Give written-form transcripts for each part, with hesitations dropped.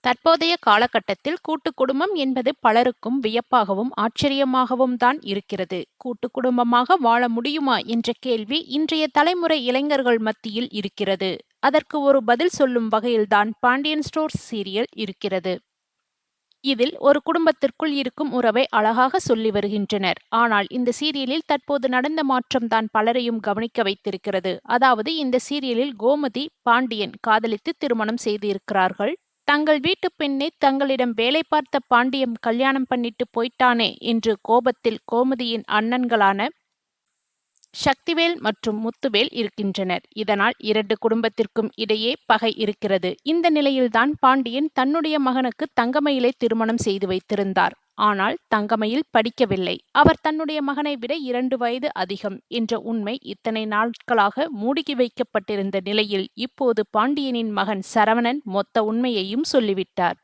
தற்போதைய காலகட்டத்தில் கூட்டு குடும்பம் என்பது பலருக்கும் வியப்பாகவும் ஆச்சரியமாகவும் தான் இருக்கிறது. கூட்டு குடும்பமாக வாழ முடியுமா என்ற கேள்வி இன்றைய தலைமுறை இளைஞர்கள் மத்தியில் இருக்கிறது. அதற்கு ஒரு பதில் சொல்லும் வகையில்தான் பாண்டியன் ஸ்டோர்ஸ் சீரியல் இருக்கிறது. இதில் ஒரு குடும்பத்திற்குள் இருக்கும் உறவை அழகாக சொல்லி வருகின்றனர். ஆனால் இந்த சீரியலில் தற்போது நடந்த மாற்றம் தான் பலரையும் கவனிக்க வைத்திருக்கிறது. அதாவது இந்த சீரியலில் கோமதி பாண்டியன் காதலித்து திருமணம் செய்திருக்கிறார்கள். தங்கள் வீட்டு பெண்ணை தங்களிடம் வேலை பார்த்த பாண்டியன் கல்யாணம் பண்ணிட்டு போயிட்டானே என்று கோபத்தில் கோமதியின் அண்ணன்களான சக்திவேல் மற்றும் முத்துவேல் இருக்கின்றனர். இதனால் இரண்டு குடும்பத்திற்கும் இடையே பகை இருக்கிறது. இந்த நிலையில்தான் பாண்டியன் தன்னுடைய மகனுக்கு தங்கமயிலை திருமணம் செய்து வைத்திருந்தார். ஆனால் தங்கமயில் படிக்கவில்லை. அவர் தன்னுடைய மகனை விட 2 வயது அதிகம் என்ற உண்மை இத்தனை நாட்களாக மூடி வைக்கப்பட்டிருந்த நிலையில் இப்போது பாண்டியனின் மகன் சரவணன் மொத்த உண்மையையும் சொல்லிவிட்டார்.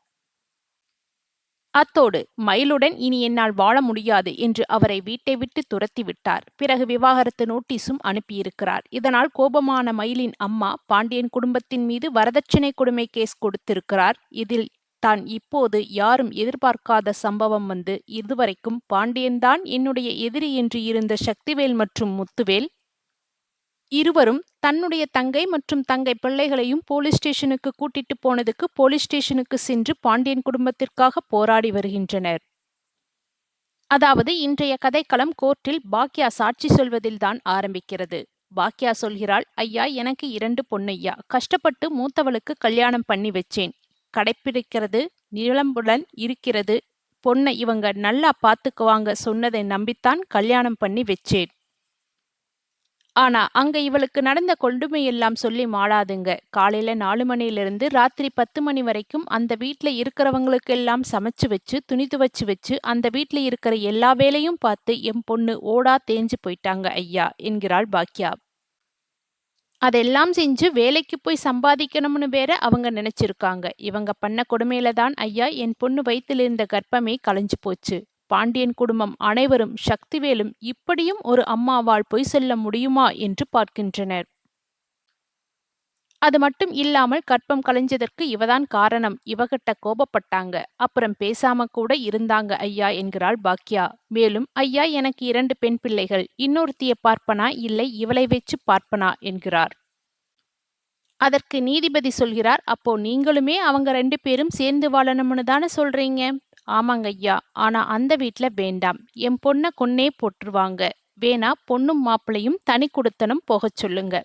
அத்தோடு மயிலுடன் இனி என்னால் வாழ முடியாது என்று அவரை வீட்டை விட்டு துரத்தி விட்டார். பிறகு விவாகரத்து நோட்டீஸும் அனுப்பியிருக்கிறார். இதனால் கோபமான மயிலின் அம்மா பாண்டியன் குடும்பத்தின் மீது வரதட்சணை கொடுமை கேஸ் கொடுத்திருக்கிறார். இதில் தான் இப்போது யாரும் எதிர்பார்க்காத சம்பவம் வந்து இதுவரைக்கும் பாண்டியன்தான் என்னுடைய எதிரி என்று இருந்த சக்திவேல் மற்றும் முத்துவேல் இருவரும் தன்னுடைய தங்கை மற்றும் தங்கை பிள்ளைகளையும் போலீஸ் ஸ்டேஷனுக்கு கூட்டிட்டு போனதுக்கு போலீஸ் ஸ்டேஷனுக்கு சென்று பாண்டியன் குடும்பத்திற்காக போராடி வருகின்றனர். அதாவது இன்றைய கதைக்களம் கோர்ட்டில் பாக்யா சாட்சி சொல்வதில்தான் ஆரம்பிக்கிறது. பாக்யா சொல்கிறாள், ஐயா எனக்கு 2 பொண்ணையா, கஷ்டப்பட்டு மூத்தவளுக்கு கல்யாணம் பண்ணி வச்சேன். கடைப்பிடிக்கிறது, நிலம்புடன் இருக்கிறது, பொண்ணை இவங்க நல்லா பாத்துக்குவாங்க சொன்னதை நம்பித்தான் கல்யாணம் பண்ணி வச்சேன். ஆனா அங்க இவளுக்கு நடந்த கொடுமையெல்லாம் சொல்லி மாளாதுங்க. காலையில 4 மணியிலிருந்து ராத்திரி 10 மணி வரைக்கும் அந்த வீட்ல இருக்கிறவங்களுக்கெல்லாம் சமைச்சு வச்சு துணி துவைச்சு வச்சு அந்த வீட்ல இருக்கிற எல்லா வேலையும் பார்த்து என் பொண்ணு ஓடா தேஞ்சு போயிட்டாங்க ஐயா என்கிறாள் பாக்யா. அதெல்லாம் செஞ்சு வேலைக்கு போய் சம்பாதிக்கணும்னு வேற அவங்க நினைச்சிருக்காங்க. இவங்க பண்ண கொடுமையில தான் ஐயா என் பொண்ணு வயித்துல இருந்த கர்ப்பமே கலைஞ்சு போச்சு. பாண்டியன் குடும்பம் அனைவரும் சக்திவேலும் இப்படியும் ஒரு அம்மாவால் பொய் சொல்ல முடியுமா என்று பார்க்கின்றனர். அது மட்டும் இல்லாமல் கர்ப்பம் கலைஞ்சதற்கு இவதான் காரணம். இவகிட்ட கோபப்பட்டாங்க. அப்புறம் பேசாம கூட இருந்தாங்க ஐயா என்கிறாள் பாக்யா. மேலும் ஐயா எனக்கு 2 பெண் பிள்ளைகள். இன்னொருத்திய பார்ப்பனா இல்லை இவளை வச்சு பார்ப்பனா என்கிறார். அதற்கு நீதிபதி சொல்கிறார், அப்போ நீங்களுமே அவங்க 2 பேரும் சேர்ந்து வாழணும்னு தானே சொல்றீங்க? ஆமாங்க ஐயா. ஆனா அந்த வீட்ல வேண்டாம். என் பொண்ண கொன்னே போட்டுருவாங்க. வேணா பொண்ணும் மாப்பிளையும் தனி குடித்தனம் போகச் சொல்லுங்க.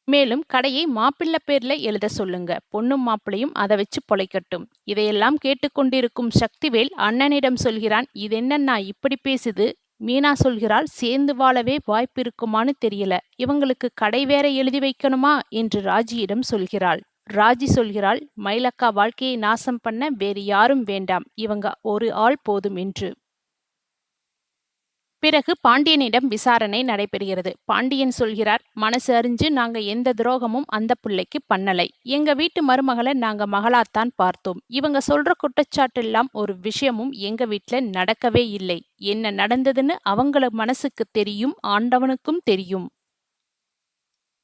மேலும் கடையை மாப்பிள்ளை பேர்ல எழுத சொல்லுங்க. பொண்ணும் மாப்பிளையும் அதை வச்சு பொழைக்கட்டும். இதையெல்லாம் கேட்டுக்கொண்டிருக்கும் சக்திவேல் அண்ணனிடம் சொல்கிறான், இதென்னண்ணா இப்படி பேசுது? மீனா சொல்கிறாள், சேர்ந்து வாழவே வாய்ப்பு இருக்குமான்னு தெரியல. இவங்களுக்கு கடை வேற எழுதி வைக்கணுமா என்று ராஜியிடம் சொல்கிறாள். ராஜி சொல்கிறாள், மயிலக்கா வாழ்க்கையை நாசம் பண்ண வேறு யாரும் வேண்டாம், இவங்க ஒரு ஆள் போதும் என்று. பிறகு பாண்டியனிடம் விசாரணை நடைபெறுகிறது. பாண்டியன் சொல்கிறார், மனசு அறிஞ்சு நாங்க எந்த துரோகமும் அந்த பிள்ளைக்கு பண்ணலை. எங்க வீட்டு மருமகளை நாங்க மகளாத்தான் பார்த்தோம். இவங்க சொல்ற குற்றச்சாட்டெல்லாம் ஒரு விஷயமும் எங்க வீட்ல நடக்கவே இல்லை. என்ன நடந்ததுன்னு அவங்கள மனசுக்கு தெரியும், ஆண்டவனுக்கும் தெரியும்.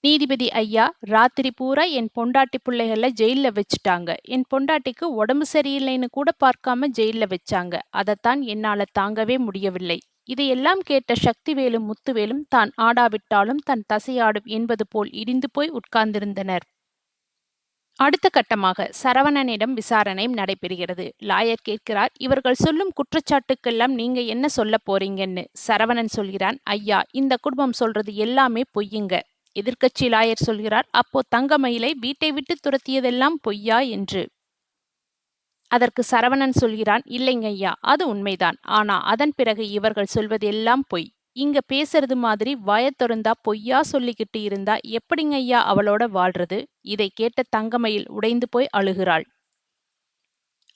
நீதிபதி ஐயா, ராத்திரி பூரா என் பொண்டாட்டி பிள்ளைகள ஜெயில்ல வச்சுட்டாங்க. என் பொண்டாட்டிக்கு உடம்பு சரியில்லைன்னு கூட பார்க்காம ஜெயில்ல வச்சாங்க. அதைத்தான் என்னால தாங்கவே முடியவில்லை. இதையெல்லாம் கேட்ட சக்திவேலும் முத்துவேலும் தான் ஆடாவிட்டாலும் தன் தசையாடும் என்பது போல் இடிந்து போய் உட்கார்ந்திருந்தனர். அடுத்த கட்டமாக சரவணனிடம் விசாரணை நடைபெறுகிறது. லாயர் கேட்கிறார், இவர்கள் சொல்லும் குற்றச்சாட்டுக்கெல்லாம் நீங்க என்ன சொல்ல போறீங்கன்னு. சரவணன் சொல்கிறான், ஐயா இந்த குடும்பம் சொல்றது எல்லாமே பொய்யுங்க. எதிர்க்கட்சி லாயர் சொல்கிறார், அப்போ தங்கமயிலை வீட்டை விட்டு துரத்தியதெல்லாம் பொய்யா என்று. அதற்கு சரவணன் சொல்கிறான், இல்லைங்க ஐயா, அது உண்மைதான். ஆனா அதன் பிறகு இவர்கள் சொல்வது எல்லாம் பொய். இங்க பேசுறது மாதிரி வாயத் திறந்தா பொய்யா சொல்லிக்கிட்டு இருந்தா எப்படிங்க ஐயா அவளோட வாழ்றது? இதை கேட்ட தங்கமயில் உடைந்து போய் அழுகிறாள்.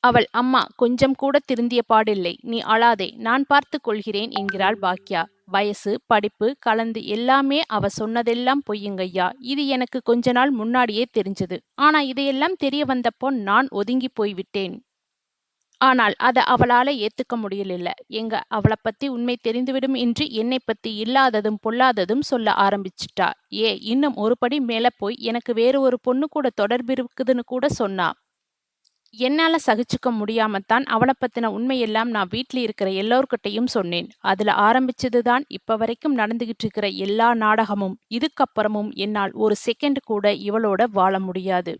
அவள் அம்மா கொஞ்சம் கூட திருந்திய பாடில்லை. நீ அழாதே, நான் பார்த்துக் கொள்கிறேன் என்கிறாள் பாக்யா. வயசு படிப்பு கலந்து எல்லாமே அவ சொன்னதெல்லாம் பொய்யுங்கய்யா. இது எனக்கு கொஞ்ச நாள் முன்னாடியே தெரிஞ்சது. ஆனா இதையெல்லாம் தெரிய வந்தப்போ நான் ஒதுங்கி போய்விட்டேன். ஆனால் அத அவளால ஏத்துக்க முடியலில்ல. எங்க அவளை பத்தி உண்மை தெரிந்துவிடும் என்று என்னை பத்தி இல்லாததும் பொல்லாததும் சொல்ல ஆரம்பிச்சிட்டா. இன்னும் ஒரு படி மேல போய் எனக்கு வேறு ஒரு பொண்ணு கூட தொடர்பு இருக்குதுன்னு கூட சொன்னா. என்னால சகிச்சுக்க முடியாமத்தான் அவள பத்தின உண்மையெல்லாம் நான் வீட்ல இருக்கிற எல்லோர்கிட்டயும் சொன்னேன். அதுல ஆரம்பிச்சது தான் இப்ப வரைக்கும் நடந்துகிட்டு இருக்கிற எல்லா நாடகமும். இதுக்கப்புறமும் என்னால் ஒரு செகண்ட் கூட இவளோட வாழ முடியாது.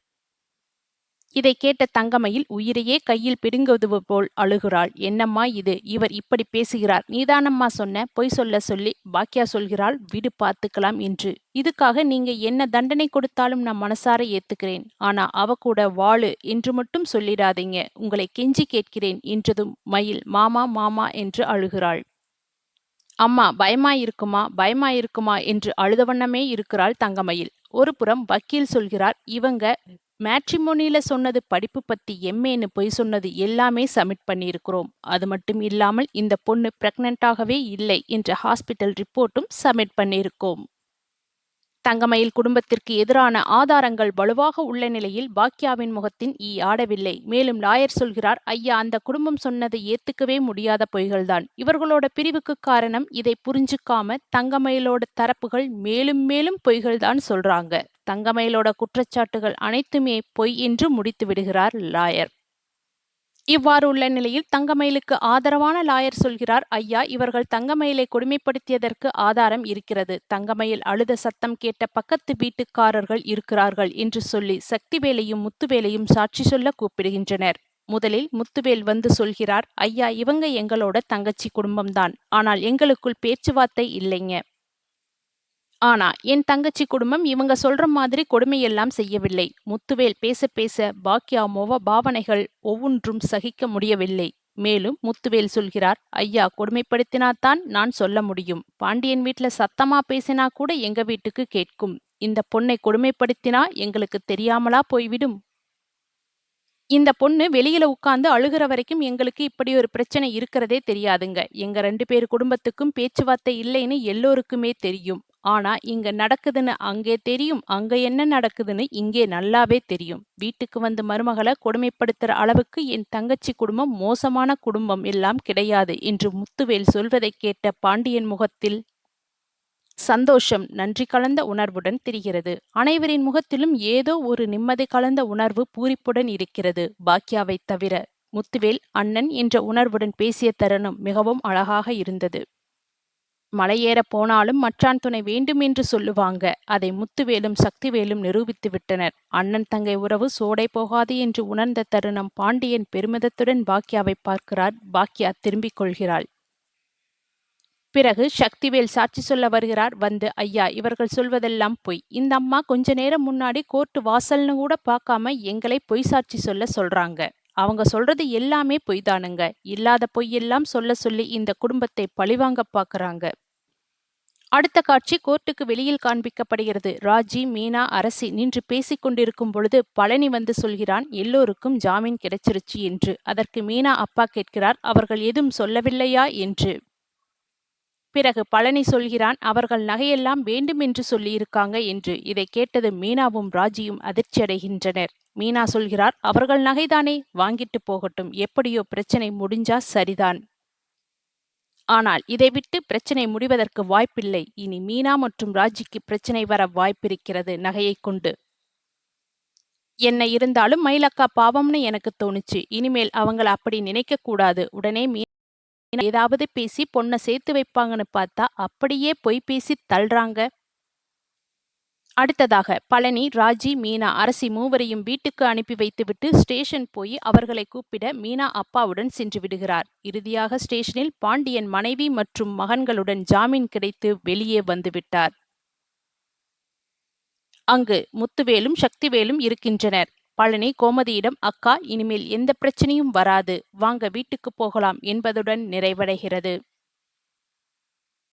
இதைக் கேட்ட தங்கமயில் உயிரையே கையில் பிடுங்குவது போல் அழுகிறாள். என்னம்மா இது? இவர் இப்படி பேசுகிறார். நீதானம்மா சொன்ன பொய் சொல்லி. பாக்கியா சொல்கிறாள், விடு பார்த்துக்கலாம் என்று. இதுக்காக நீங்க என்ன தண்டனை கொடுத்தாலும் நான் மனசார ஏத்துக்கிறேன். ஆனா அவ கூட வாழு என்று மட்டும் சொல்லிடாதீங்க. உங்களை கெஞ்சி கேட்கிறேன் என்றதும் மயில் மாமா மாமா என்று அழுகிறாள். அம்மா பயமாயிருக்குமா என்று அழுத வண்ணமே இருக்கிறாள் தங்கமயில். ஒருபுறம் வக்கீல் சொல்கிறார், இவங்க மேட்ரிமோனில சொன்னது படிப்பு பத்தி எம்ஏன்னு பொய் சொன்னது எல்லாமே சப்மிட் பண்ணியிருக்கிறோம். அது மட்டும் இல்லாமல் இந்த பொண்ணு பிரெக்னென்ட்டாகவே இல்லை என்ற ஹாஸ்பிட்டல் ரிப்போர்ட்டும் சப்மிட் பண்ணியிருக்கோம். தங்கமயில் குடும்பத்திற்கு எதிரான ஆதாரங்கள் வலுவாக உள்ள நிலையில் பாக்கியாவின் முகத்தின் ஈ ஆடவில்லை. மேலும் லாயர் சொல்கிறார், ஐயா அந்த குடும்பம் சொன்னதை ஏத்துக்கவே முடியாத பொய்கள்தான். இவர்களோட பிரிவுக்கு காரணம் இதை புரிஞ்சுக்காம தங்கமயிலோட தரப்புகள் மேலும் மேலும் பொய்கள்தான் சொல்றாங்க. தங்கமயிலோட குற்றச்சாட்டுகள் அனைத்துமே பொய் என்று முடித்து விடுகிறார் லாயர். இவ்வாறு உள்ள நிலையில் தங்கமயிலுக்கு ஆதரவான லாயர் சொல்கிறார், ஐயா இவர்கள் தங்கமயிலை கொடுமைப்படுத்தியதற்கு ஆதாரம் இருக்கிறது. தங்கமயில் அழுத சத்தம் கேட்ட பக்கத்து வீட்டுக்காரர்கள் இருக்கிறார்கள் என்று சொல்லி சக்திவேலையும் முத்துவேலையும் சாட்சி சொல்ல கூப்பிடுகின்றனர். முதலில் முத்துவேல் வந்து சொல்கிறார், ஐயா இவங்க எங்களோட தங்கச்சி குடும்பம்தான். ஆனால் எங்களுக்குள் பேச்சுவார்த்தை இல்லைங்க. ஆனா என் தங்கச்சி குடும்பம் இவங்க சொல்ற மாதிரி கொடுமையெல்லாம் செய்யவில்லை. முத்துவேல் பேச பேச பாக்கியா பாவனைகள் ஒவ்வொன்றும் சகிக்க முடியவில்லை. மேலும் முத்துவேல் சொல்கிறார், ஐயா கொடுமைப்படுத்தினாத்தான் நான் சொல்ல முடியும். பாண்டியன் வீட்ல சத்தமா பேசினா கூட எங்க வீட்டுக்கு கேட்கும். இந்த பொண்ணை கொடுமைப்படுத்தினா எங்களுக்கு தெரியாமலா போய்விடும்? இந்த பொண்ணு வெளியில உட்கார்ந்து அழுகிற வரைக்கும் எங்களுக்கு இப்படி ஒரு பிரச்சனை இருக்கிறதே தெரியாதுங்க. எங்க 2 பேர் குடும்பத்துக்கும் பேச்சுவார்த்தை இல்லைன்னு எல்லோருக்குமே தெரியும். ஆனா இங்க நடக்குதுன்னு அங்கே தெரியும், அங்க என்ன நடக்குதுன்னு இங்கே நல்லாவே தெரியும். வீட்டுக்கு வந்து மருமகளை கொடுமைப்படுத்துற அளவுக்கு என் தங்கச்சி குடும்பம் மோசமான குடும்பம் எல்லாம் கிடையாது என்று முத்துவேல் சொல்வதைக் கேட்ட பாண்டியன் முகத்தில் சந்தோஷம் நன்றி கலந்த உணர்வுடன் தெரிகிறது. அனைவரின் முகத்திலும் ஏதோ ஒரு நிம்மதி கலந்த உணர்வு பூரிப்புடன் இருக்கிறது, பாக்கியாவைத் தவிர. முத்துவேல் அண்ணன் என்ற உணர்வுடன் பேசிய தருணம் மிகவும் அழகாக இருந்தது. மலையேற போனாலும் மச்சான் துணை வேண்டும் என்று சொல்லுவாங்க. அதை முத்துவேலும் சக்திவேலும் நிரூபித்து விட்டனர். அண்ணன் தங்கை உறவு சோடை போகாது என்று உணர்ந்த தருணம் பாண்டியன் பெருமிதத்துடன் பாக்கியாவை பார்க்கிறார். பாக்கியா திரும்பிக் கொள்கிறாள். பிறகு சக்திவேல் சாட்சி சொல்ல வருகிறார். வந்து, ஐயா இவர்கள் சொல்வதெல்லாம் பொய். இந்த அம்மா கொஞ்ச நேரம் முன்னாடி கோர்ட்டு வாசல்னு கூட பார்க்காம எங்களை பொய் சாட்சி சொல்றாங்க. அவங்க சொல்றது எல்லாமே பொய்தானுங்க. இல்லாத பொய்யெல்லாம் சொல்லி இந்த குடும்பத்தை பழிவாங்க பார்க்கறாங்க. அடுத்த காட்சி கோர்ட்டுக்கு வெளியில் காண்பிக்கப்படுகிறது. ராஜி, மீனா, அரசி நின்று பேசிக் கொண்டிருக்கும் பொழுது பழனி வந்து சொல்கிறான், எல்லோருக்கும் ஜாமீன் கிடைச்சிருச்சு என்று. அதற்கு மீனா அப்பா கேட்கிறார், அவர்கள் எதுவும் சொல்லவில்லையா என்று. பிறகு பழனி சொல்கிறான், அவர்கள் நகையெல்லாம் வேண்டுமென்று சொல்லியிருக்காங்க என்று. இதை கேட்டது மீனாவும் ராஜியும் அதிர்ச்சியடைகின்றனர். மீனா சொல்கிறார், அவர்கள் நகைதானே, வாங்கிட்டு போகட்டும், எப்படியோ பிரச்சனை முடிஞ்சா சரிதான். ஆனால் இதை விட்டு பிரச்சனை முடிவதற்கு வாய்ப்பில்லை. இனி மீனா மற்றும் ராஜிக்கு பிரச்சனை வர வாய்ப்பிருக்கிறது நகையைக் கொண்டு. என்ன இருந்தாலும் மயிலக்கா பாவம்னு எனக்கு தோணுச்சு. இனிமேல் அவங்கள அப்படி நினைக்க கூடாது. உடனே ஏதாவது பேசி பொண்ண சேர்த்து வைப்பாங்கன்னு பார்த்தா அப்படியே பொய் பேசி தள்ளுறாங்க. அடுத்ததாக பழனி, ராஜி, மீனா, அரசி மூவரையும் வீட்டுக்கு அனுப்பி வைத்துவிட்டு ஸ்டேஷன் போய் அவர்களை கூப்பிட மீனா அப்பாவுடன் சென்று விடுகிறார். இறுதியாக ஸ்டேஷனில் பாண்டியன் மனைவி மற்றும் மகன்களுடன் ஜாமீன் கிடைத்து வெளியே வந்துவிட்டார். அங்கு முத்துவேலும் சக்திவேலும் இருக்கின்றனர். பழனி கோமதியிடம், அக்கா இனிமேல் எந்த பிரச்சனையும் வராது, வாங்க வீட்டுக்கு போகலாம் என்பதுடன் நிறைவடைகிறது.